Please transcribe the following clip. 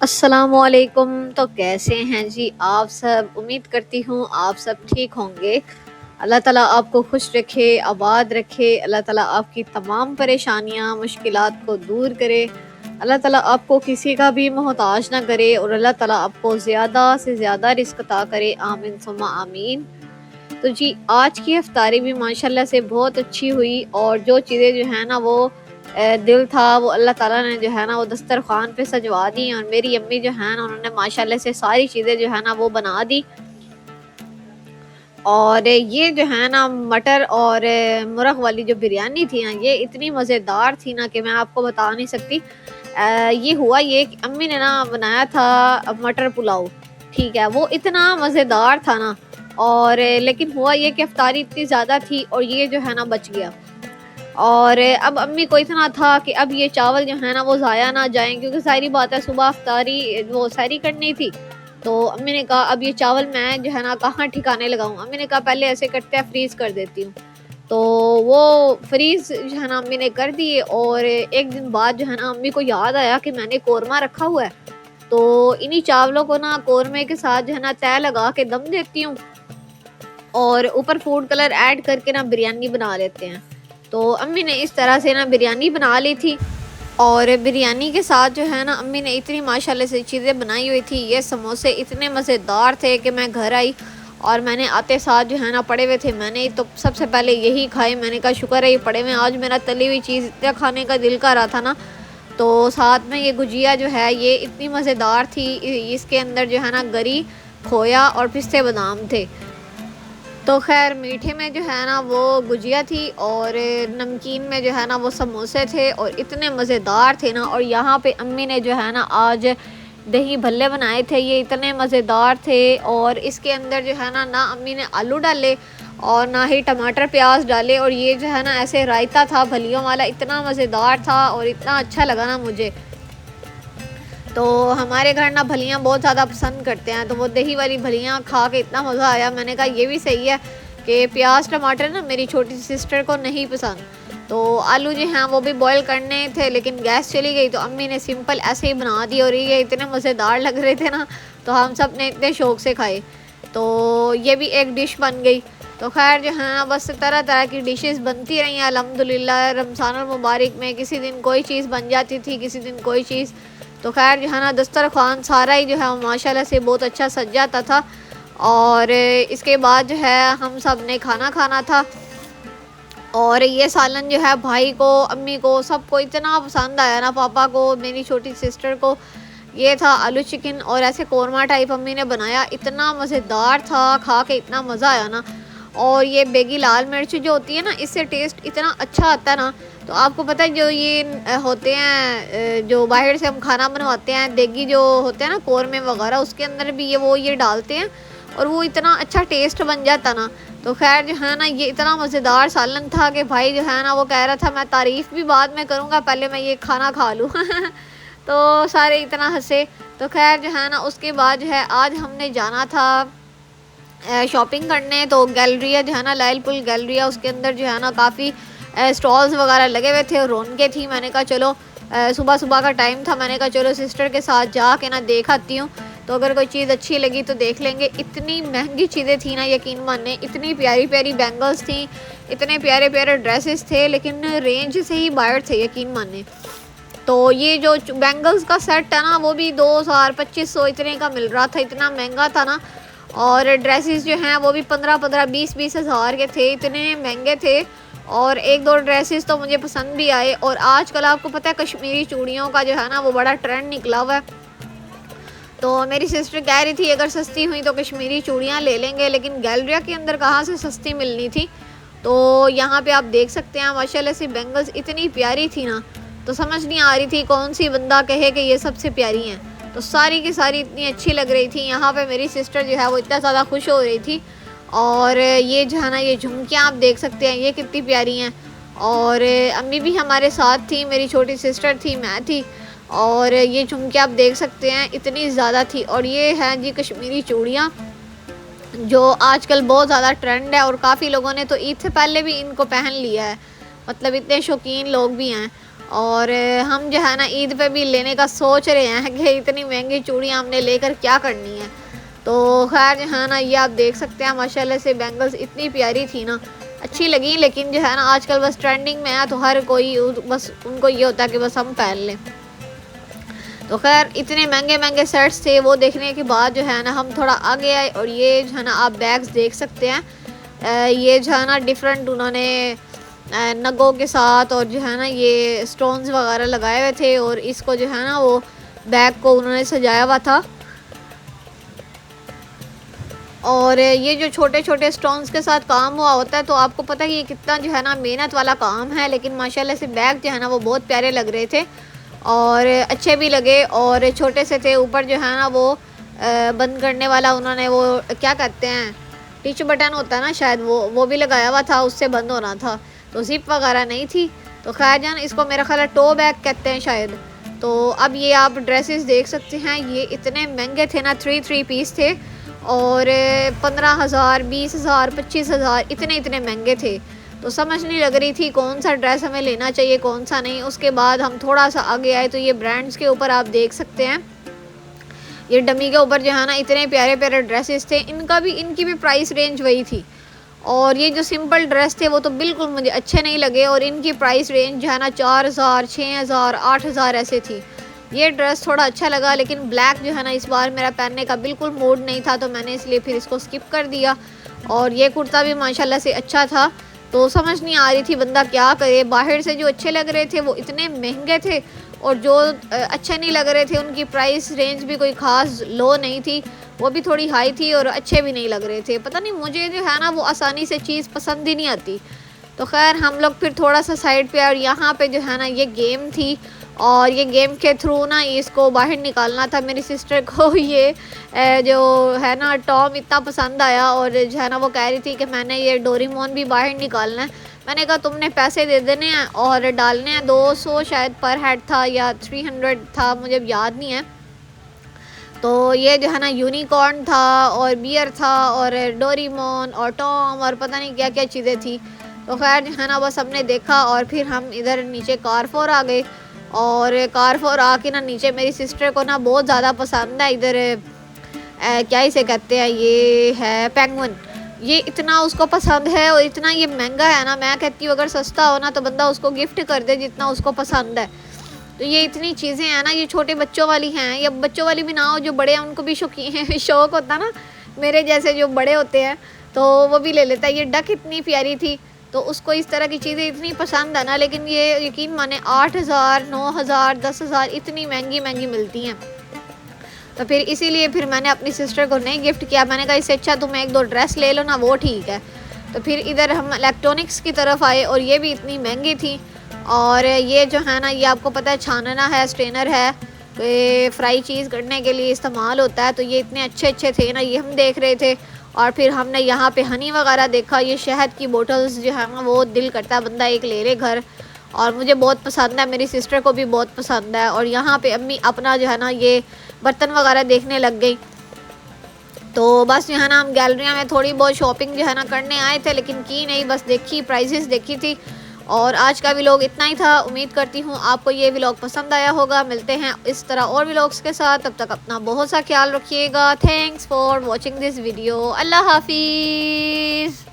अस्सलामुअलैकुम। तो कैसे हैं जी आप सब? उम्मीद करती हूँ आप सब ठीक होंगे। अल्लाह ताला आपको खुश रखे, आबाद रखे। अल्लाह ताला आपकी तमाम परेशानियाँ, मुश्किलात को दूर करे। अल्लाह ताला आपको किसी का भी मोहताज ना करे और अल्लाह ताला आपको ज़्यादा से ज़्यादा रिज़्क अता करे। आमीन सुम्मा आमीन। तो जी आज की इफ्तारी भी माशाल्लाह से बहुत अच्छी हुई और जो चीज़ें जो है ना वो दिल था वो अल्लाह ताला ने जो है ना वो दस्तरखान पे सजवा दी और मेरी अम्मी जो है ना उन्होंने माशाल्लाह से सारी चीज़ें जो है ना वो बना दी। और ये जो है ना मटर और मुर्ग वाली जो बिरयानी थी ना ये इतनी मज़ेदार थी ना कि मैं आपको बता नहीं सकती। ये हुआ ये कि अम्मी ने ना बनाया था मटर पुलाव। ठीक है, वो इतना मज़ेदार था ना। और लेकिन हुआ ये कि इफ्तारी इतनी ज़्यादा थी और ये जो है ना बच गया। और अब अम्मी को इतना था कि अब ये चावल जो है ना वो ज़ाया ना जाएँ, क्योंकि ज़ाहिर-सी बात है सुबह इफ्तारी वो सहरी करनी थी। तो अम्मी ने कहा अब ये चावल मैं जो है ना कहाँ ठिकाने लगाऊँ? अम्मी ने कहा पहले ऐसे करते हैं, फ्रीज़ कर देती हूँ। तो वो फ्रीज़ जो है ना अम्मी ने कर दिए और 1 दिन बाद जो है ना अम्मी को याद आया कि मैंने कोरमा रखा हुआ है। तो इन्हीं चावलों को ना कोरमे के साथ जो है ना तह लगा के दम देती हूँ और ऊपर फूड कलर ऐड करके ना बिरयानी बना लेते हैं। तो अम्मी ने इस तरह से ना बिरयानी बना ली थी। और बिरयानी के साथ जो है ना अम्मी ने इतनी माशाल्लाह से चीज़ें बनाई हुई थी। ये समोसे इतने मज़ेदार थे कि मैं घर आई और मैंने आते साथ जो है ना पड़े हुए थे, मैंने तो सबसे पहले यही खाए। मैंने कहा शुक्र है ये पड़े हुए, आज मेरा तली हुई चीज़ इतना खाने का दिल कर रहा था ना। तो साथ में ये गुजिया जो है ये इतनी मज़ेदार थी। इसके अंदर जो है ना गरी, खोया और पिस्ते बादाम थे। तो ख़ैर मीठे में जो है ना वो गुजिया थी और नमकीन में जो है ना वो समोसे थे और इतने मज़ेदार थे ना। और यहाँ पे अम्मी ने जो है ना आज दही भल्ले बनाए थे, ये इतने मज़ेदार थे। और इसके अंदर जो है ना अम्मी ने आलू डाले और ना ही टमाटर प्याज डाले और ये जो है ना ऐसे रायता था भलियों वाला, इतना मज़ेदार था और इतना अच्छा लगा ना मुझे। तो हमारे घर ना भलियाँ बहुत ज़्यादा पसंद करते हैं, तो वो दही वाली भलियाँ खा के इतना मज़ा आया। मैंने कहा ये भी सही है कि प्याज टमाटर ना मेरी छोटी सिस्टर को नहीं पसंद। तो आलू जो हैं वो भी बॉईल करने थे लेकिन गैस चली गई, तो अम्मी ने सिंपल ऐसे ही बना दी और ये इतने मज़ेदार लग रहे थे ना, तो हम सब ने इतने शौक़ से खाए। तो ये भी एक डिश बन गई। तो खैर जो है ना बस तरह तरह की डिशेस बनती रही हैं अल्हम्दुलिल्लाह। रमज़ानुल मुबारक में किसी दिन कोई चीज़ बन जाती थी, किसी दिन कोई चीज़। तो खैर जो है ना दस्तरखान सारा ही जो है माशाल्लाह से बहुत अच्छा सज जाता था। और इसके बाद जो है हम सब ने खाना खाना था और ये सालन जो है भाई को, अम्मी को, सबको इतना पसंद आया ना, पापा को, मेरी छोटी सिस्टर को। ये था आलू चिकन और ऐसे कोरमा टाइप अम्मी ने बनाया, इतना मज़ेदार था, खा के इतना मज़ा आया ना। और ये बेगी लाल मिर्च जो होती है ना इससे टेस्ट इतना अच्छा आता है ना। तो आपको पता है जो ये होते हैं जो बाहर से हम खाना बनवाते हैं देगी जो होते हैं ना कौरमे वगैरह, उसके अंदर भी ये डालते हैं और वो इतना अच्छा टेस्ट बन जाता ना। तो खैर जो है ना ये इतना मज़ेदार सालन था कि भाई जो है ना वो कह रहा था मैं तारीफ़ भी बाद में करूँगा, पहले मैं ये खाना खा लूँ तो सारे इतना हंसे। तो खैर जो है ना उसके बाद जो है आज हमने जाना था शॉपिंग करने। तो गैलरिया जो है ना लाइलपुल गैलरिया, उसके अंदर जो है ना काफ़ी स्टॉल्स वगैरह लगे हुए थे और रौनकें थी। मैंने कहा चलो सुबह सुबह का टाइम था, मैंने कहा चलो सिस्टर के साथ जा के ना देख आती हूँ, तो अगर कोई चीज़ अच्छी लगी तो देख लेंगे। इतनी महंगी चीज़ें थी ना यकीन माने, इतनी प्यारी प्यारी बैंगल्स थी, इतने प्यारे प्यारे ड्रेसेस थे, लेकिन रेंज से ही बाहर थे यकीन माने। तो ये जो बैंगल्स का सेट है ना वो भी 2000-2500 इतने का मिल रहा था, इतना महंगा था ना। और ड्रेसेस जो हैं वो भी 15-15, 20-20 हज़ार के थे, इतने महंगे थे। और 1-2 ड्रेसेस तो मुझे पसंद भी आए। और आजकल आपको पता है कश्मीरी चूड़ियों का जो है ना वो बड़ा ट्रेंड निकला हुआ है। तो मेरी सिस्टर कह रही थी अगर सस्ती हुई तो कश्मीरी चूड़ियाँ ले लेंगे, लेकिन गैलरिया के अंदर कहाँ से सस्ती मिलनी थी। तो यहाँ पे आप देख सकते हैं माशाल्लाह से बैंगल्स इतनी प्यारी थी ना, तो समझ नहीं आ रही थी कौन सी बंदा कहे कि ये सबसे प्यारी हैं। तो सारी की सारी इतनी अच्छी लग रही थी। यहाँ पे मेरी सिस्टर जो है वो इतना ज़्यादा खुश हो रही थी। और ये जो है ना ये झुमकियाँ आप देख सकते हैं ये कितनी प्यारी हैं। और अम्मी भी हमारे साथ थी, मेरी छोटी सिस्टर थी, मैं थी। और ये झुमकियाँ आप देख सकते हैं इतनी ज़्यादा थी। और ये हैं जी कश्मीरी चूड़ियाँ जो आजकल बहुत ज़्यादा ट्रेंड है और काफ़ी लोगों ने तो ईद से पहले भी इनको पहन लिया है, मतलब इतने शौकीन लोग भी हैं। और हम जो है ना ईद पे भी लेने का सोच रहे हैं कि इतनी महंगी चूड़ियाँ हमने लेकर क्या करनी है। तो खैर जो है ना ये आप देख सकते हैं माशाल्लाह से बैंगल्स इतनी प्यारी थी ना, अच्छी लगी। लेकिन जो है ना आजकल बस ट्रेंडिंग में है तो हर कोई बस उनको ये होता है कि बस हम पहन लें। तो खैर इतने महंगे महंगे सेट्स थे, वो देखने के बाद जो है ना हम थोड़ा आगे आए और ये जो है ना आप बैग्स देख सकते हैं। ये जो है ना डिफरेंट उन्होंने नगों के साथ और जो है ना ये स्टोन्स वगैरह लगाए हुए थे और इसको जो है ना वो बैग को उन्होंने सजाया हुआ था। और ये जो छोटे छोटे स्टोन्स के साथ काम हुआ होता है तो आपको पता है ये कितना जो है ना मेहनत वाला काम है। लेकिन माशाल्लाह से बैग जो है ना वो बहुत प्यारे लग रहे थे और अच्छे भी लगे और छोटे से थे। ऊपर जो है ना वो बंद करने वाला उन्होंने वो क्या कहते हैं टिच बटन होता है ना शायद, वो भी लगाया हुआ था, उससे बंद होना था। तो जिप वगैरह नहीं थी। तो खैर जान इसको मेरा ख्याल है टो बैग कहते हैं शायद। तो अब ये आप ड्रेसेस देख सकते हैं, ये इतने महंगे थे ना, थ्री पीस थे और 15,000 20,000 25,000 इतने इतने महंगे थे। तो समझ नहीं लग रही थी कौन सा ड्रेस हमें लेना चाहिए कौन सा नहीं। उसके बाद हम थोड़ा सा आगे आए तो ये ब्रांड्स के ऊपर आप देख सकते हैं, ये डमी के ऊपर जो है ना इतने प्यारे प्यारे ड्रेसेस थे। इनकी भी प्राइस रेंज वही थी। और ये जो सिंपल ड्रेस थे वो तो बिल्कुल मुझे अच्छे नहीं लगे और इनकी प्राइस रेंज जो है ना 4,000 6,000 8,000 ऐसे थी। ये ड्रेस थोड़ा अच्छा लगा लेकिन ब्लैक जो है ना इस बार मेरा पहनने का बिल्कुल मूड नहीं था तो मैंने इसलिए फिर इसको स्किप कर दिया। और ये कुर्ता भी माशाल्लाह से अच्छा था। तो समझ नहीं आ रही थी बंदा क्या करे, बाहर से जो अच्छे लग रहे थे वो इतने महंगे थे और जो अच्छे नहीं लग रहे थे उनकी प्राइस रेंज भी कोई ख़ास लो नहीं थी, वो भी थोड़ी हाई थी और अच्छे भी नहीं लग रहे थे। पता नहीं मुझे जो है ना वो आसानी से चीज़ पसंद ही नहीं आती। तो खैर हम लोग फिर थोड़ा सा साइड पे और यहाँ पे जो है ना ये गेम थी और ये गेम के थ्रू ना इसको बाहर निकालना था। मेरी सिस्टर को ये जो है ना टॉम इतना पसंद आया और जो है ना वो कह रही थी कि मैंने ये डोरेमोन भी बाहर निकालना है। मैंने कहा तुमने पैसे दे देने हैं और डालने हैं, 200 शायद पर हेड था या 300 था, मुझे याद नहीं है। तो ये जो है ना यूनिकॉर्न था और बियर था और डोरेमोन और टॉम और पता नहीं क्या क्या चीज़ें थी। तो खैर जो है ना बस हमने देखा और फिर हम इधर नीचे कारफोर आ गए और कारफोर आके ना नीचे मेरी सिस्टर को ना बहुत ज़्यादा पसंद है इधर क्या इसे कहते हैं, ये है पेंगुइन। ये इतना उसको पसंद है और इतना ये महंगा है ना, मैं कहती हूँ अगर सस्ता हो ना तो बंदा उसको गिफ्ट कर दे जितना उसको पसंद है। तो ये इतनी चीज़ें हैं ना, ये छोटे बच्चों वाली हैं या बच्चों वाली भी ना हो, जो बड़े हैं उनको भी शौकीन है शौक़ होता ना मेरे जैसे जो बड़े होते हैं तो वो भी ले लेता है। ये डक इतनी प्यारी थी तो उसको इस तरह की चीज़ें इतनी पसंद है ना, लेकिन ये यकीन माने 8,000 9,000 10,000 इतनी महंगी महंगी मिलती हैं। तो फिर इसीलिए फिर मैंने अपनी सिस्टर को नहीं गिफ्ट किया। मैंने कहा इससे अच्छा तुम एक दो ड्रेस ले लो ना, वो ठीक है। तो फिर इधर हम इलेक्ट्रॉनिक्स की तरफ आए और ये भी इतनी महंगी थी। और ये जो है ना ये आपको पता है छानना है, स्ट्रेनर है, तो ये फ्राई चीज़ करने के लिए इस्तेमाल होता है। तो ये इतने अच्छे अच्छे थे ना, ये हम देख रहे थे। और फिर हमने यहाँ पे हनी वगैरह देखा, ये शहद की बोटल्स जो है ना वो दिल करता है बंदा एक ले ले घर, और मुझे बहुत पसंद है, मेरी सिस्टर को भी बहुत पसंद है। और यहाँ पे अम्मी अपना जो है ना ये बर्तन वगैरह देखने लग गई। तो बस जो है ना हम गैलरिया में थोड़ी बहुत शॉपिंग जो है ना करने आए थे लेकिन की नहीं, बस देखी प्राइसेस देखी थी। और आज का व्लॉग इतना ही था। उम्मीद करती हूँ आपको ये व्लॉग पसंद आया होगा। मिलते हैं इस तरह और व्लॉग्स के साथ, तब तक अपना बहुत सा ख्याल रखिएगा। Thanks for watching this video. अल्लाह हाफिज़।